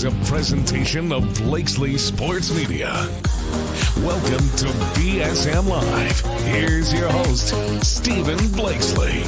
is a presentation of Blakesley Sports Media. Welcome to BSM Live. Here's your host, Stephen Blakesley.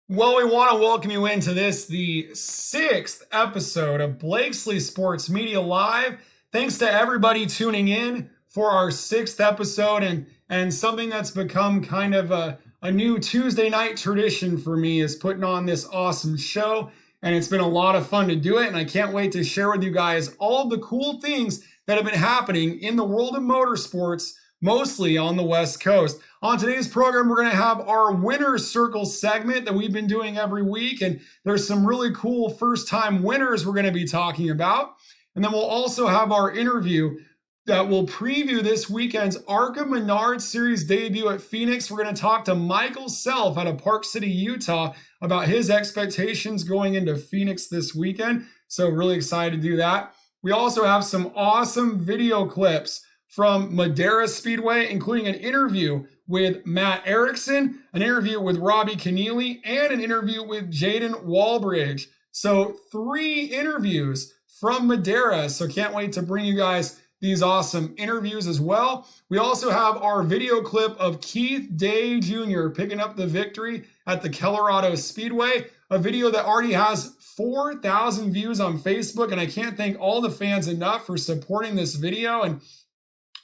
Well, we want to welcome you into this, the 6th episode of Blakesley Sports Media Live. Thanks to everybody tuning in for our 6th episode, and something that's become kind of a new Tuesday night tradition for me is putting on this awesome show, and it's been a lot of fun to do it, and I can't wait to share with you guys all the cool things that have been happening in the world of motorsports, mostly on the West Coast. On today's program, we're going to have our Winner's Circle segment that we've been doing every week, and there's some really cool first-time winners we're going to be talking about. And then we'll also have our interview that will preview this weekend's ARCA Menards Series debut at Phoenix. We're going to talk to Michael Self out of Park City, Utah, about his expectations going into Phoenix this weekend. So really excited to do that. We also have some awesome video clips from Madera Speedway, including an interview with Matt Erickson, an interview with Robbie Keneally, and an interview with Jaden Walbridge. So 3 interviews from Madera. So can't wait to bring you guys these awesome interviews as well. We also have our video clip of Keith Day Jr. picking up the victory at the Keller Speedway, a video that already has 4,000 views on Facebook, and I can't thank all the fans enough for supporting this video, and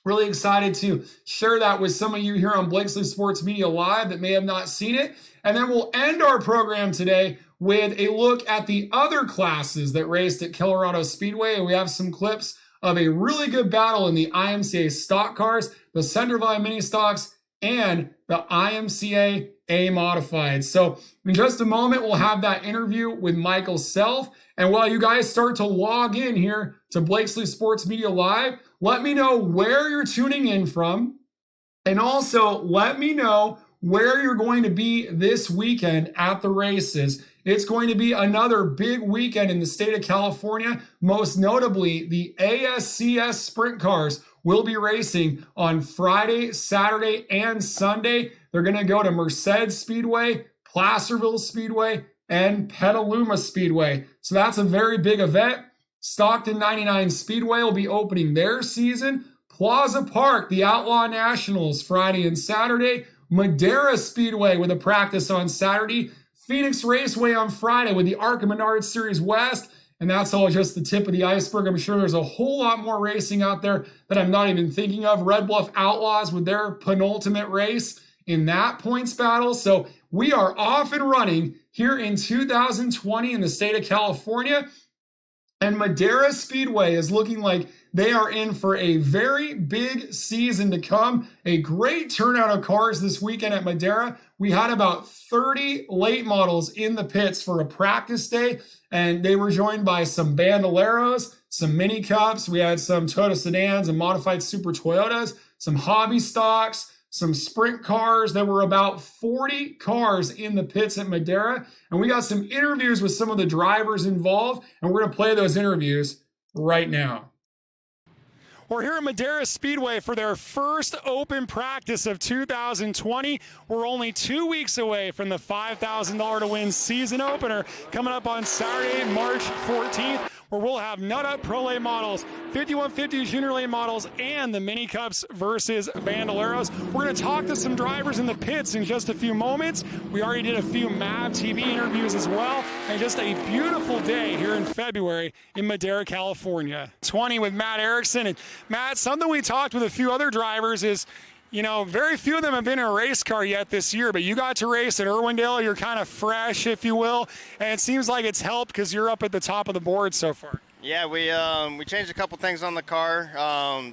really excited to share that with some of you here on Blakesley Sports Media Live that may have not seen it. And then we'll end our program today with a look at the other classes that raced at Keller Speedway, and we have some clips of a really good battle in the IMCA stock cars, the Center Valley mini stocks, and the IMCA A modified. So in just a moment, we'll have that interview with Michael Self. And while you guys start to log in here to Blakesley Sports Media Live, let me know where you're tuning in from. And also let me know where you're going to be this weekend at the races. It's going to be another big weekend in the state of California. Most notably, the ASCS sprint cars will be racing on Friday, Saturday, and Sunday. They're going to go to Merced Speedway, Placerville Speedway, and Petaluma Speedway. So that's a very big event. Stockton 99 Speedway will be opening their season. Plaza Park, the Outlaw Nationals, Friday and Saturday. Madera Speedway with a practice on Saturday. Phoenix Raceway on Friday with the ARCA Menards Series West. And that's all just the tip of the iceberg. I'm sure there's a whole lot more racing out there that I'm not even thinking of. Red Bluff Outlaws with their penultimate race in that points battle. So we are off and running here in 2020 in the state of California. And Madera Speedway is looking like they are in for a very big season to come. A great turnout of cars this weekend at Madera. We had about 30 late models in the pits for a practice day, and they were joined by some Bandoleros, some Mini Cups. We had some Toyota sedans and modified Super Toyotas, some hobby stocks, some sprint cars. There were about 40 cars in the pits at Madera, and we got some interviews with some of the drivers involved, and we're going to play those interviews right now. We're here at Madera Speedway for their first open practice of 2020. We're only 2 weeks away from the $5,000 to win season opener coming up on Saturday, March 14th, where we'll have Nut-Up Pro Late models, 5150 Junior Late models, and the Mini Cups versus Bandoleros. We're going to talk to some drivers in the pits in just a few moments. We already did a few MAV TV interviews as well, and just a beautiful day here in February in Madera, California. 20 with Matt Erickson. And Matt, something we talked with a few other drivers is, you know, very few of them have been in a race car yet this year, but you got to race at Irwindale. You're kind of fresh, if you will, and it seems like it's helped because you're up at the top of the board so far. Yeah, we changed a couple things on the car.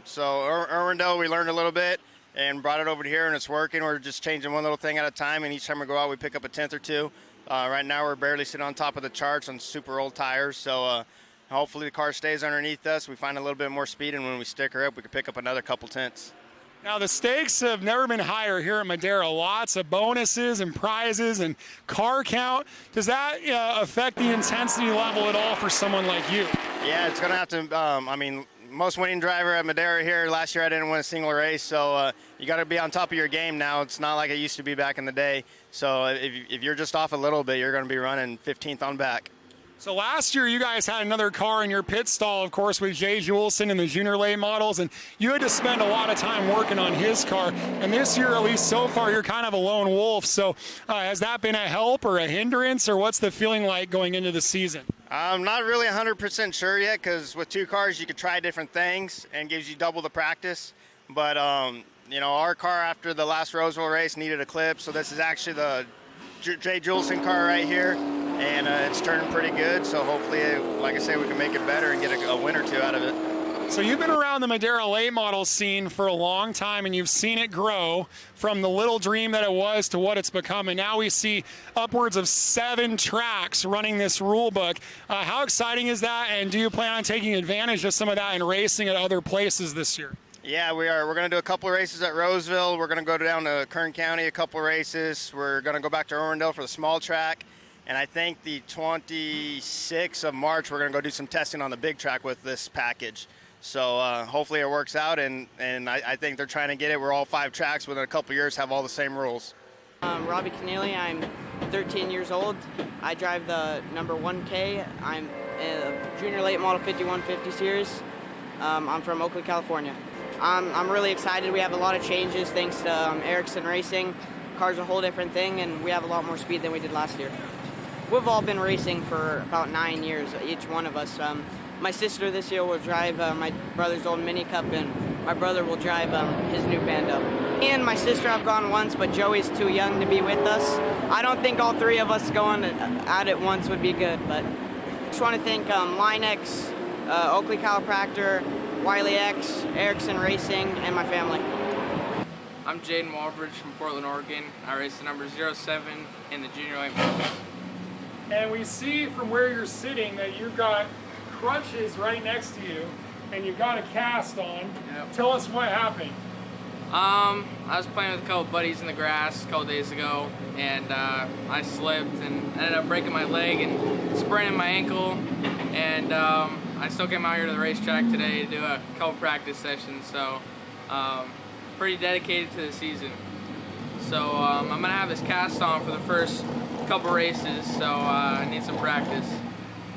So Irwindale, we learned a little bit and brought it over to here, and it's working. We're just changing one little thing at a time, and each time we go out, we pick up a tenth or two. Right now, we're barely sitting on top of the charts on super old tires, so hopefully the car stays underneath us. We find a little bit more speed, and when we stick her up, we can pick up another couple tenths. Now, the stakes have never been higher here at Madera. Lots of bonuses and prizes and car count. Does that affect the intensity level at all for someone like you? Yeah, it's going to have to, I mean, most winning driver at Madera here. Last year I didn't win a single race, so you got to be on top of your game now. It's not like it used to be back in the day. So if you're just off a little bit, you're going to be running 15th on back. So last year you guys had another car in your pit stall, of course, with Jay Juleson in the junior late models, and you had to spend a lot of time working on his car. And this year, at least so far, you're kind of a lone wolf. So has that been a help or a hindrance, or what's the feeling like going into the season? I'm not really 100% sure yet, because with two cars you could try different things and gives you double the practice. But you know, our car after the last Roseville race needed a clip, so this is actually the Jay Juleson car right here. And it's turning pretty good, so hopefully, like I say, we can make it better and get a win or two out of it. So you've been around the Madera late model scene for a long time, and you've seen it grow from the little dream that it was to what it's become, and now we see upwards of 7 tracks running this rule book. How exciting is that, and do you plan on taking advantage of some of that and racing at other places this year? Yeah, we are. We're going to do a couple of races at Roseville. We're going to go down to Kern County a couple of races. We're going to go back to Irwindale for the small track. And I think the 26th of March, we're going to go do some testing on the big track with this package. So hopefully it works out, and I think they're trying to get it where all 5 tracks within a couple of years have all the same rules. Robbie Keneally, I'm 13 years old. I drive the number 1K. I'm a junior late model 5150 series. I'm from Oakland, California. I'm really excited. We have a lot of changes thanks to Ericsson Racing. Car's a whole different thing, and we have a lot more speed than we did last year. We've all been racing for about 9 years, each one of us. My sister this year will drive my brother's old Mini Cup, and my brother will drive his new Bando. Me and my sister have gone once, but Joey's too young to be with us. I don't think all 3 of us going at it once would be good, but I just want to thank Linex, Oakley Chiropractor, Wiley X, Ericsson Racing, and my family. I'm Jaden Walbridge from Portland, Oregon. I race the number 07 in the junior late models. And we see from where you're sitting that you've got crutches right next to you, and you've got a cast on. Yep. Tell us what happened. I was playing with a couple buddies in the grass a couple days ago, and I slipped and ended up breaking my leg and spraining my ankle. And I still came out here to the racetrack today to do a couple practice sessions, so pretty dedicated to the season. So I'm gonna have this cast on for the first couple races, so I need some practice.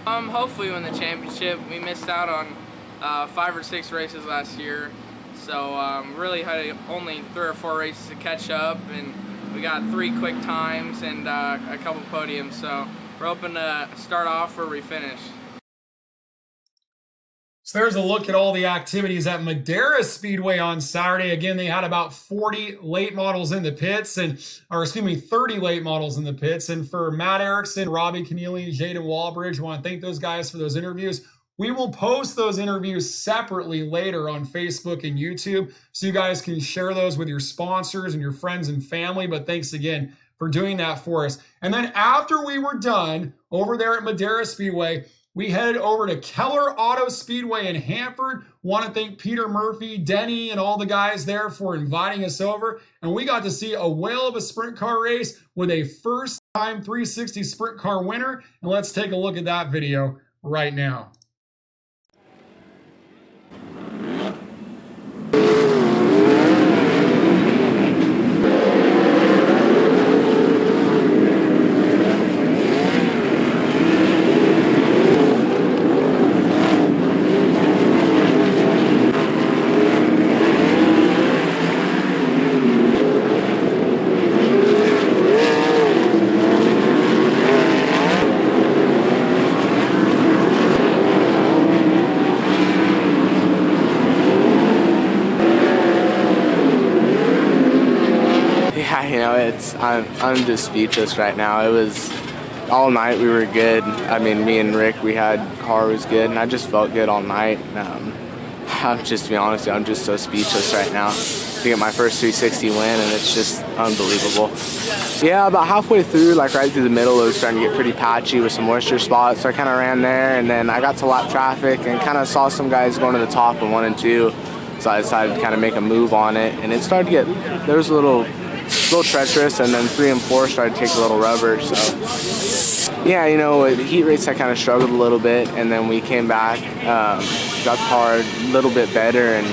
Hopefully win the championship. We missed out on 5 or 6 races last year, so really had only 3 or 4 races to catch up, and we got 3 quick times and a couple podiums, so we're hoping to start off where we finish. So there's a look at all the activities at Madera Speedway on Saturday. Again, they had about 40 late models in the pits, 30 late models in the pits. And for Matt Erickson, Robbie Keneally, and Jaden Walbridge, I want to thank those guys for those interviews. We will post those interviews separately later on Facebook and YouTube, so you guys can share those with your sponsors and your friends and family. But thanks again for doing that for us. And then after we were done over there at Madera Speedway, we headed over to Keller Auto Speedway in Hanford. Want to thank Peter Murphy, Denny, and all the guys there for inviting us over. And we got to see a whale of a sprint car race with a first-time 360 sprint car winner. And let's take a look at that video right now. I'm just speechless right now. It was all night we were good. I mean, me and Rick, car was good, and I just felt good all night. I'm just, to be honest, I'm just so speechless right now to get my first 360 win, and it's just unbelievable. Yeah, about halfway through, like right through the middle, it was starting to get pretty patchy with some moisture spots, so I kind of ran there, and then I got to lap traffic and kind of saw some guys going to the top in 1 and 2, so I decided to kind of make a move on it, and it started to get, there was a little treacherous, and then 3 and 4 started to take a little rubber. So yeah, you know, the heat race I kind of struggled a little bit, and then we came back, got the car a little bit better, and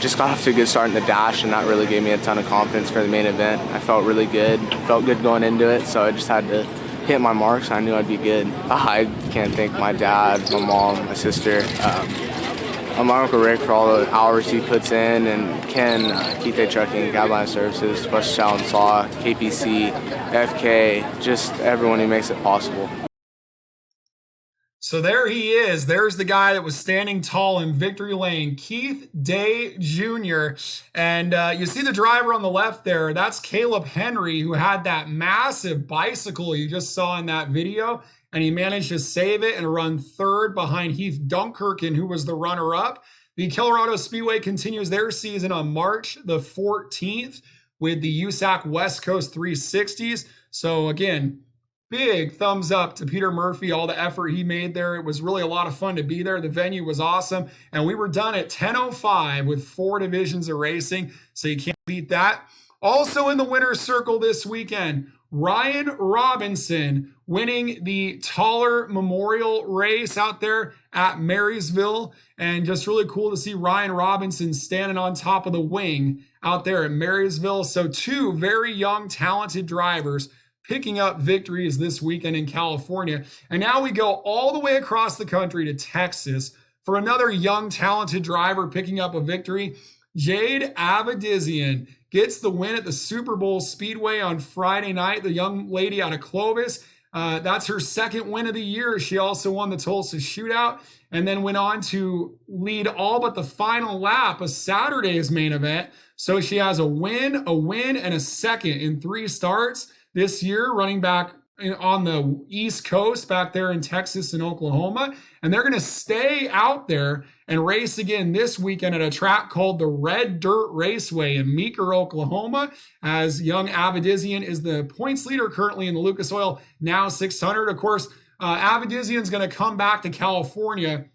just got off to a good start in the dash, and that really gave me a ton of confidence for the main event. I felt really good, felt good going into it, so I just had to hit my marks. I knew I'd be good. I can't thank my dad, my mom, my sister, my Uncle Rick for all the hours he puts in, and Ken, Keith Trucking, Gadline Services, Special Challenge Saw, KPC, FK, just everyone who makes it possible. So there he is. There's the guy that was standing tall in victory lane, Keith Day Jr. And you see the driver on the left there. That's Caleb Henry, who had that massive bicycle you just saw in that video. And he managed to save it and run third behind Heath Dunkerkin, who was the runner-up. The Colorado Speedway continues their season on March the 14th with the USAC West Coast 360s. So again, big thumbs up to Peter Murphy, all the effort he made there. It was really a lot of fun to be there. The venue was awesome. And we were done at 10:05 with 4 divisions of racing. So you can't beat that. Also in the winner's circle this weekend, Ryan Robinson winning the Taller Memorial race out there at Marysville. And just really cool to see Ryan Robinson standing on top of the wing out there at Marysville. So 2 very young, talented drivers picking up victories this weekend in California. And now we go all the way across the country to Texas for another young, talented driver picking up a victory. Jade Avedizian gets the win at the Super Bowl Speedway on Friday night. The young lady out of Clovis. That's her second win of the year. She also won the Tulsa Shootout and then went on to lead all but the final lap of Saturday's main event. So she has a win, and a second in 3 starts this year, running back on the East Coast back there in Texas and Oklahoma. And they're going to stay out there and race again this weekend at a track called the Red Dirt Raceway in Meeker, Oklahoma, as young Avedizian is the points leader currently in the Lucas Oil Now 600. Of course, Avedizian's going to come back to California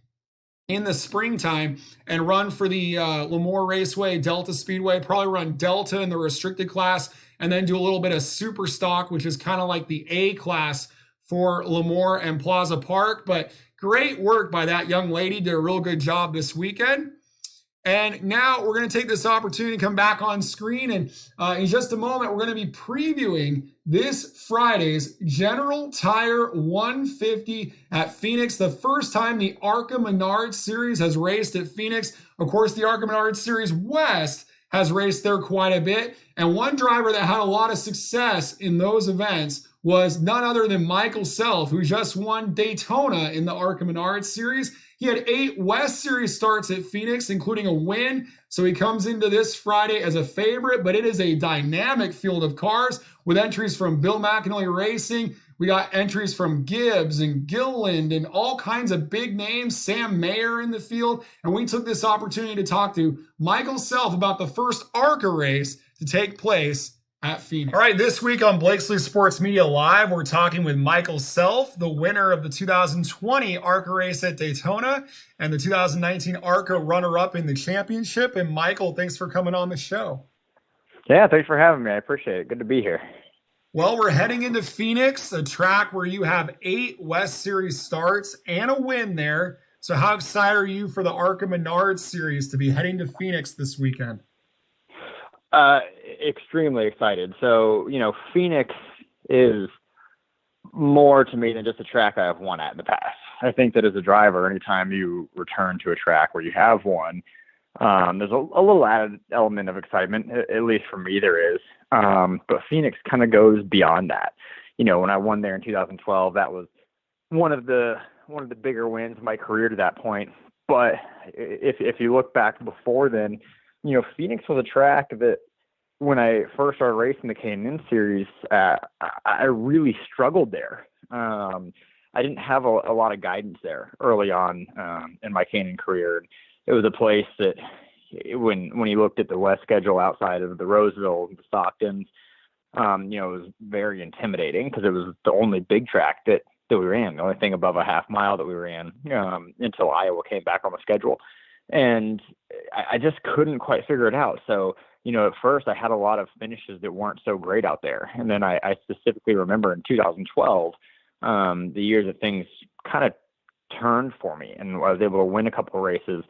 in the springtime and run for the Lemoore Raceway, Delta Speedway, probably run Delta in the restricted class, and then do a little bit of super stock, which is kind of like the A class for Lemoore and Plaza Park. But great work by that young lady. Did a real good job this weekend. And now we're going to take this opportunity to come back on screen. And in just a moment, we're going to be previewing this Friday's General Tire 150 at Phoenix. The first time the ARCA Menards Series has raced at Phoenix. Of course, the ARCA Menards Series West has raced there quite a bit. And one driver that had a lot of success in those events was none other than Michael Self, who just won Daytona in the ARCA Menards Series. He had 8 West Series starts at Phoenix, including a win. So he comes into this Friday as a favorite, but it is a dynamic field of cars with entries from Bill McAnally Racing. We got entries from Gibbs and Gilliland and all kinds of big names, Sam Mayer in the field. And we took this opportunity to talk to Michael Self about the first ARCA race to take place at Phoenix. All right, this week on Blakesley Sports Media Live, we're talking with Michael Self, the winner of the 2020 ARCA race at Daytona and the 2019 ARCA runner-up in the championship. And Michael, thanks for coming on the show. Yeah, thanks for having me. I appreciate it. Good to be here. Well, we're heading into Phoenix, a track where you have 8 West Series starts and a win there. So how excited are you for the ARCA Menards Series to be heading to Phoenix this weekend? Extremely excited. So, Phoenix is more to me than just a track I have won at in the past. I think that as a driver, anytime you return to a track where you have won, there's a little added element of excitement, at least for me there is. But Phoenix kind of goes beyond that. When I won there in 2012, that was one of the bigger wins of my career to that point. But if you look back before then, Phoenix was a track that when I first started racing the K&N series, I really struggled there. I didn't have a lot of guidance there early on in my K&N career. It was a place that when you looked at the West schedule outside of the Roseville, the Stocktons, it was very intimidating because it was the only big track that we ran, the only thing above a half mile that we ran until Iowa came back on the schedule. And I just couldn't quite figure it out. So, at first I had a lot of finishes that weren't so great out there. And then I specifically remember in 2012, the year that things kind of turned for me and I was able to win a couple of races.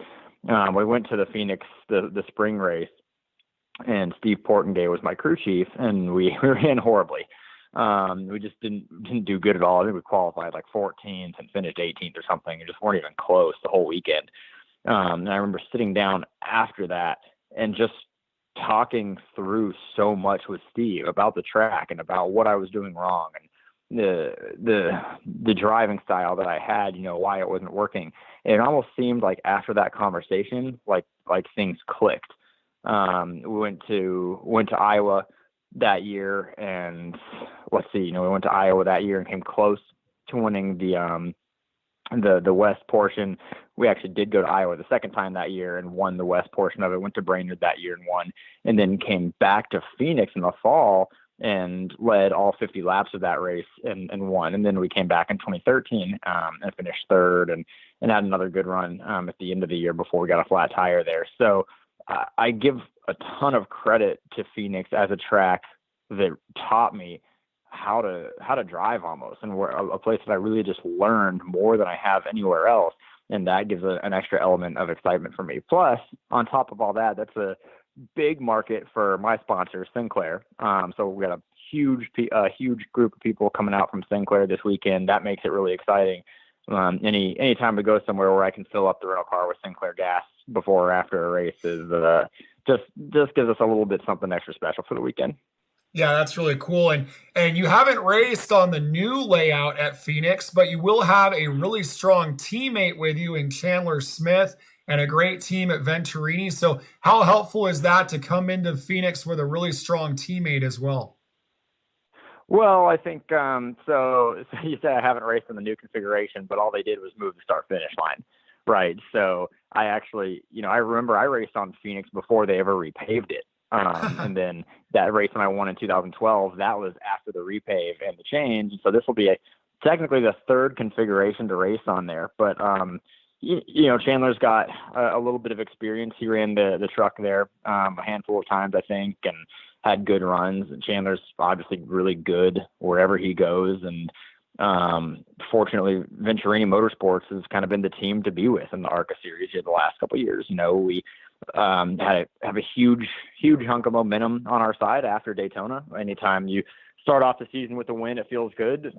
We went to the Phoenix, the spring race, and Steve Portengay was my crew chief, and we ran horribly. We just didn't do good at all. I think we qualified like 14th and finished 18th or something, and just weren't even close the whole weekend. And I remember sitting down after that and just talking through so much with Steve about the track and about what I was doing wrong and the driving style that I had, why it wasn't working. And it almost seemed like after that conversation, like things clicked. We went to Iowa that year, and we went to Iowa that year and came close to winning the west portion. We actually did go to Iowa the second time that year and won the west portion of it. Went to Brainerd that year and won, and then came back to Phoenix in the fall and led all 50 laps of that race and won. And then we came back in 2013 and finished third and had another good run at the end of the year before we got a flat tire there. So I give a ton of credit to Phoenix as a track that taught me how to drive almost, and a place that I really just learned more than I have anywhere else. And that gives an extra element of excitement for me. Plus, on top of all that, that's a big market for my sponsor, Sinclair. So we got a huge group of people coming out from Sinclair this weekend. That makes it really exciting. Any time we go somewhere where I can fill up the rental car with Sinclair gas before or after a race is just gives us a little bit something extra special for the weekend. Yeah, that's really cool. And you haven't raced on the new layout at Phoenix, but you will have a really strong teammate with you in Chandler Smith and a great team at Venturini. So how helpful is that to come into Phoenix with a really strong teammate as well? Well, I think so you said I haven't raced in the new configuration, but all they did was move the start-finish line, right? So I actually, I remember I raced on Phoenix before they ever repaved it. And then that race when I won in 2012, that was after the repave and the change. So this will be technically the third configuration to race on there. But, Chandler's got a little bit of experience. He ran the truck there a handful of times, I think, and had good runs. And Chandler's obviously really good wherever he goes. And fortunately, Venturini Motorsports has kind of been the team to be with in the ARCA series here the last couple of years. We have a huge hunk of momentum on our side after Daytona. Anytime you start off the season with a win, it feels good.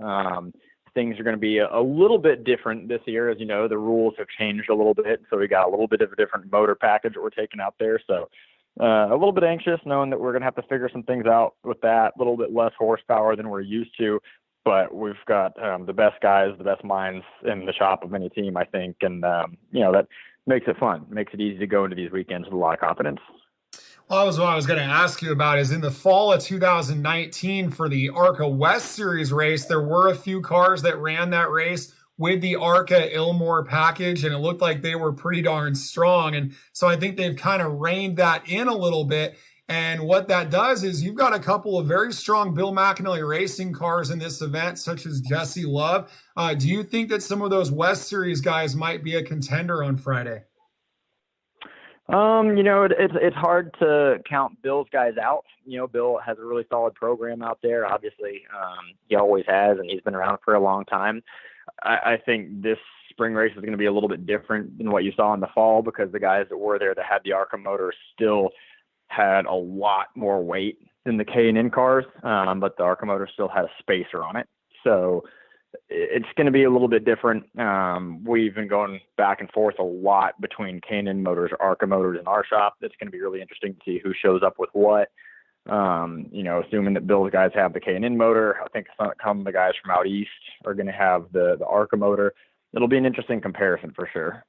Things are going to be a little bit different this year. As you know, the rules have changed a little bit. So we got a little bit of a different motor package that we're taking out there. So a little bit anxious knowing that we're going to have to figure some things out with that. A little bit less horsepower than we're used to. But we've got the best guys, the best minds in the shop of any team, I think. And, that makes it fun, makes it easy to go into these weekends with a lot of confidence. Well, that was what I was going to ask you about is in the fall of 2019 for the ARCA West Series race, there were a few cars that ran that race with the ARCA Ilmore package, and it looked like they were pretty darn strong. And so I think they've kind of reined that in a little bit. And what that does is you've got a couple of very strong Bill McAnally racing cars in this event, such as Jesse Love. Do you think that some of those West Series guys might be a contender on Friday? It's hard to count Bill's guys out. Bill has a really solid program out there. Obviously, he always has, and he's been around for a long time. I think this spring race is going to be a little bit different than what you saw in the fall because the guys that were there that had the ARCA motor still had a lot more weight than the K&N cars, but the ARCA motor still had a spacer on it. So it's going to be a little bit different. We've been going back and forth a lot between K&N motors, ARCA motors in our shop. It's going to be really interesting to see who shows up with what. Assuming that Bill's guys have the K&N motor, I think some of the guys from out east are going to have the ARCA motor. It'll be an interesting comparison for sure.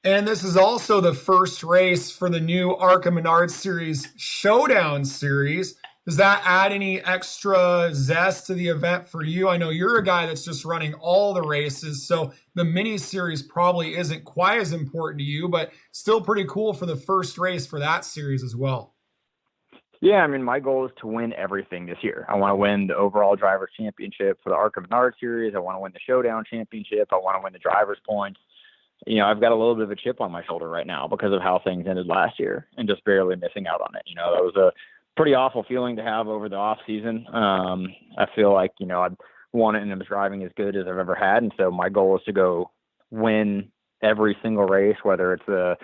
And this is also the first race for the new ARCA Menards Series Showdown Series. Does that add any extra zest to the event for you? I know you're a guy that's just running all the races, so the mini series probably isn't quite as important to you, but still pretty cool for the first race for that series as well. Yeah, my goal is to win everything this year. I want to win the overall Drivers' Championship for the ARCA Menards Series. I want to win the Showdown Championship. I want to win the Drivers' Points. I've got a little bit of a chip on my shoulder right now because of how things ended last year and just barely missing out on it. That was a pretty awful feeling to have over the off season. I feel like, I'd won it and I was driving as good as I've ever had. And so my goal is to go win every single race, whether it's a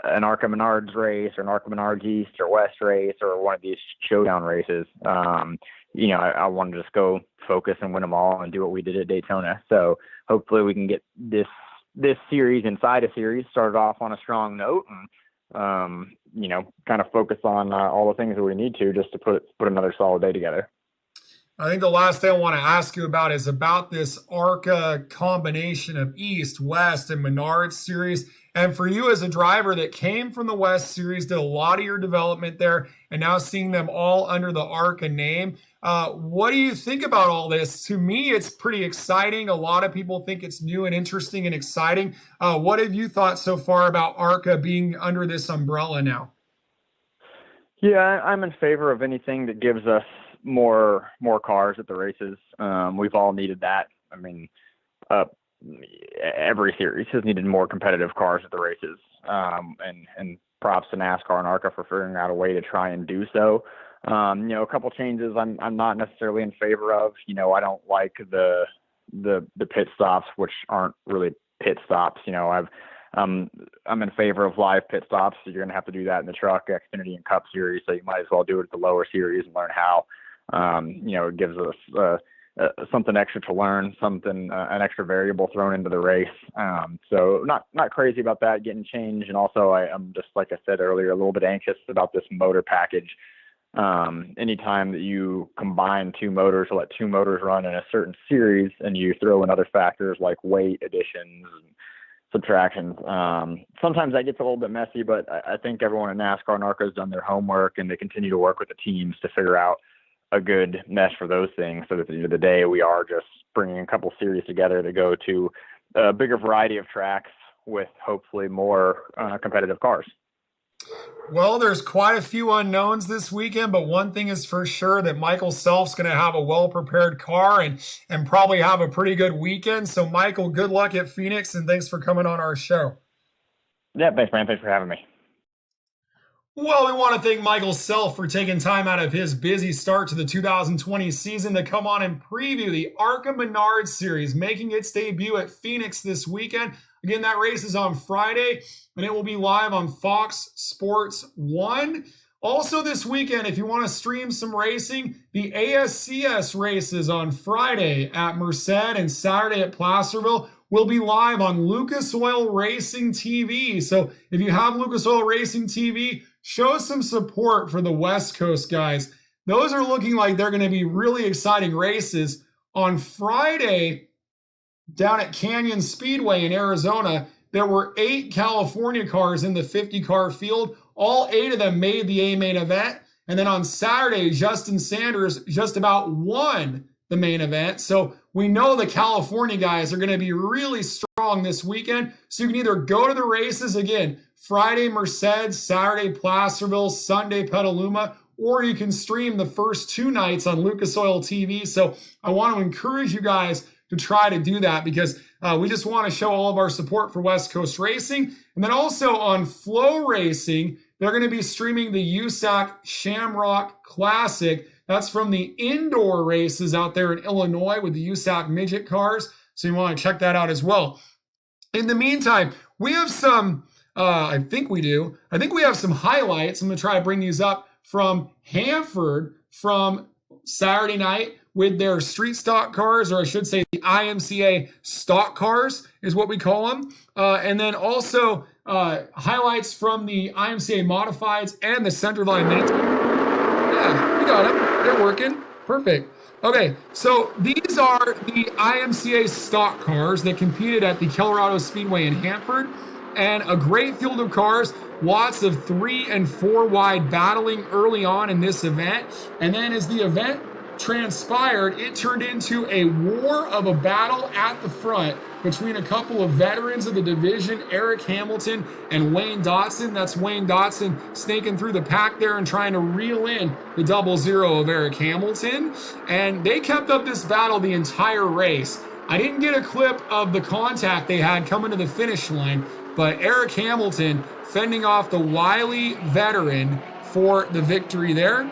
an ARCA Menards race or an ARCA Menards East or West race or one of these showdown races. I want to just go focus and win them all and do what we did at Daytona. So hopefully we can get this series inside a series started off on a strong note and, kind of focus on all the things that we need to just to put another solid day together. I think the last thing I want to ask you about is about this ARCA combination of East, West, and Menards series. And for you as a driver that came from the West series, did a lot of your development there, and now seeing them all under the ARCA name, what do you think about all this? To me, it's pretty exciting. A lot of people think it's new and interesting and exciting. What have you thought so far about ARCA being under this umbrella now? Yeah, I'm in favor of anything that gives us more cars at the races. We've all needed that. I mean, every series has needed more competitive cars at the races. And props to NASCAR and ARCA for figuring out a way to try and do so. A couple changes I'm not necessarily in favor of. I don't like the pit stops, which aren't really pit stops. I'm in favor of live pit stops. So you're going to have to do that in the Truck, Xfinity, and Cup series. So you might as well do it at the lower series and learn how. It gives us something extra to learn, an extra variable thrown into the race. So not crazy about that getting changed. And also I'm just, like I said earlier, a little bit anxious about this motor package. Anytime that you combine two motors or let two motors run in a certain series and you throw in other factors like weight additions and subtractions, sometimes that gets a little bit messy, but I think everyone in NASCAR and ARCA has done their homework and they continue to work with the teams to figure out a good mesh for those things, so that at the end of the day, we are just bringing a couple series together to go to a bigger variety of tracks with hopefully more competitive cars. Well, there's quite a few unknowns this weekend, but one thing is for sure that Michael Self's going to have a well-prepared car and probably have a pretty good weekend. So, Michael, good luck at Phoenix, and thanks for coming on our show. Yeah, thanks, man. Thanks for having me. Well, we want to thank Michael Self for taking time out of his busy start to the 2020 season to come on and preview the ARCA Menards series, making its debut at Phoenix this weekend. Again, that race is on Friday, and it will be live on Fox Sports 1. Also this weekend, if you want to stream some racing, the ASCS races on Friday at Merced and Saturday at Placerville will be live on Lucas Oil Racing TV. So if you have Lucas Oil Racing TV, show some support for the West Coast guys. Those are looking like they're going to be really exciting races. On Friday, down at Canyon Speedway in Arizona, there were 8 California cars in the 50-car field. All 8 of them made the A main event. And then on Saturday, Justin Sanders just about won the main event. So we know the California guys are going to be really strong this weekend. So you can either go to the races again, Friday Merced, Saturday Placerville, Sunday Petaluma, or you can stream the first 2 nights on Lucas Oil TV. So I want to encourage you guys to try to do that because we just want to show all of our support for West Coast racing. And then also on Flow Racing, they're going to be streaming the USAC Shamrock Classic. That's from the indoor races out there in Illinois with the USAC midget cars. So you want to check that out as well. In the meantime, we have some, I think we have some highlights. I'm going to try to bring these up from Hanford from Saturday night with their street stock cars, or I should say the IMCA stock cars is what we call them. And then also highlights from the IMCA modifieds and the Central Valley Mini. Yeah, we got them. They're working. Perfect. Okay, so these are the IMCA stock cars that competed at the Keller Speedway in Hanford, and a great field of cars. Lots of 3 and 4 wide battling early on in this event. And then as the event transpired, it turned into a war of a battle at the front between a couple of veterans of the division, Eric Hamilton and Wayne Dotson. That's Wayne Dotson snaking through the pack there and trying to reel in the 00 of Eric Hamilton. And they kept up this battle the entire race. I didn't get a clip of the contact they had coming to the finish line, but Eric Hamilton fending off the wily veteran for the victory there.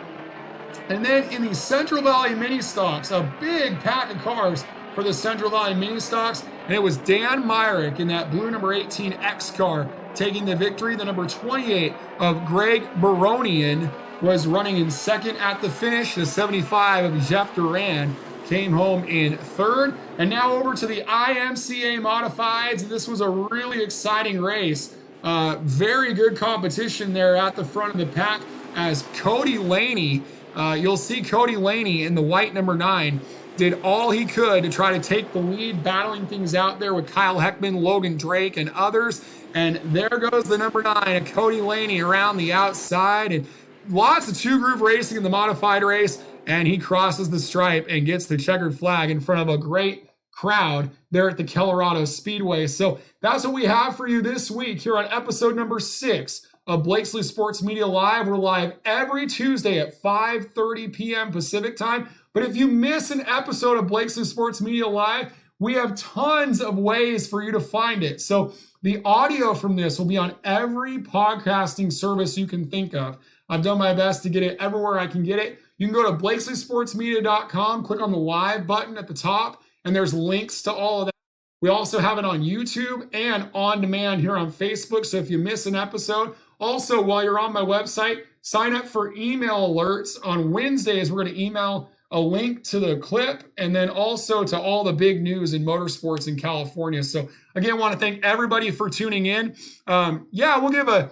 And then in the Central Valley Mini Stocks, a big pack of cars for the Central Valley Mini Stocks. And it was Dan Myrick in that blue number 18 X car taking the victory. The number 28 of Greg Baronian was running in second at the finish. The 75 of Jeff Duran came home in third. And now over to the IMCA Modifieds. This was a really exciting race. Very good competition there at the front of the pack as Cody Laney, you'll see Cody Laney in the white number 9, did all he could to try to take the lead, battling things out there with Kyle Heckman, Logan Drake, and others. And there goes the number 9, Cody Laney, around the outside. And lots of two-groove racing in the modified race. And he crosses the stripe and gets the checkered flag in front of a great crowd there at the Colorado Speedway. So that's what we have for you this week here on episode number 6 of Blakesley Sports Media Live. We're live every Tuesday at 5:30 p.m. Pacific time. But if you miss an episode of Blakesley Sports Media Live, we have tons of ways for you to find it. So the audio from this will be on every podcasting service you can think of. I've done my best to get it everywhere I can get it. You can go to BlakesleySportsMedia.com, click on the live button at the top, and there's links to all of that. We also have it on YouTube and on demand here on Facebook. So if you miss an episode, also while you're on my website, sign up for email alerts. On Wednesdays, we're going to email a link to the clip and then also to all the big news in motorsports in California. So again, I want to thank everybody for tuning in. We'll give a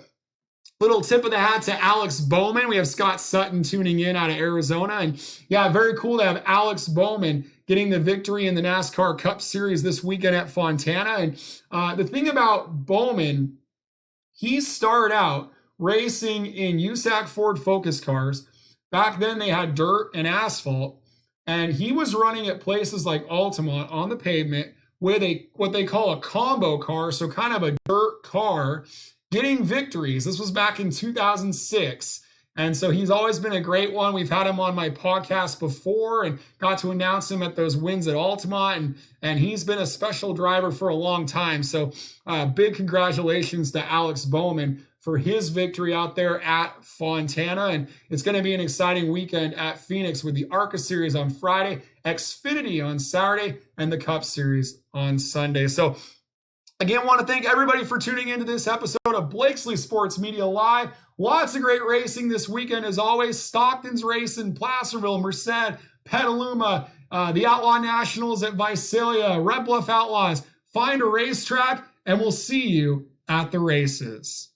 little tip of the hat to Alex Bowman. We have Scott Sutton tuning in out of Arizona. And yeah, very cool to have Alex Bowman getting the victory in the NASCAR Cup Series this weekend at Fontana. And the thing about Bowman, he started out racing in USAC Ford Focus cars. Back then they had dirt and asphalt. And he was running at places like Altamont on the pavement with what they call a combo car, so kind of a dirt car, getting victories. This was back in 2006. And so he's always been a great one. We've had him on my podcast before and got to announce him at those wins at Altamont. And he's been a special driver for a long time. So big congratulations to Alex Bowman for his victory out there at Fontana. And it's going to be an exciting weekend at Phoenix with the ARCA Series on Friday, Xfinity on Saturday, and the Cup Series on Sunday. So again, want to thank everybody for tuning into this episode of Blakesley Sports Media Live. Lots of great racing this weekend, as always. Stockton's racing, Placerville, Merced, Petaluma, the Outlaw Nationals at Visalia, Red Bluff Outlaws. Find a racetrack, and we'll see you at the races.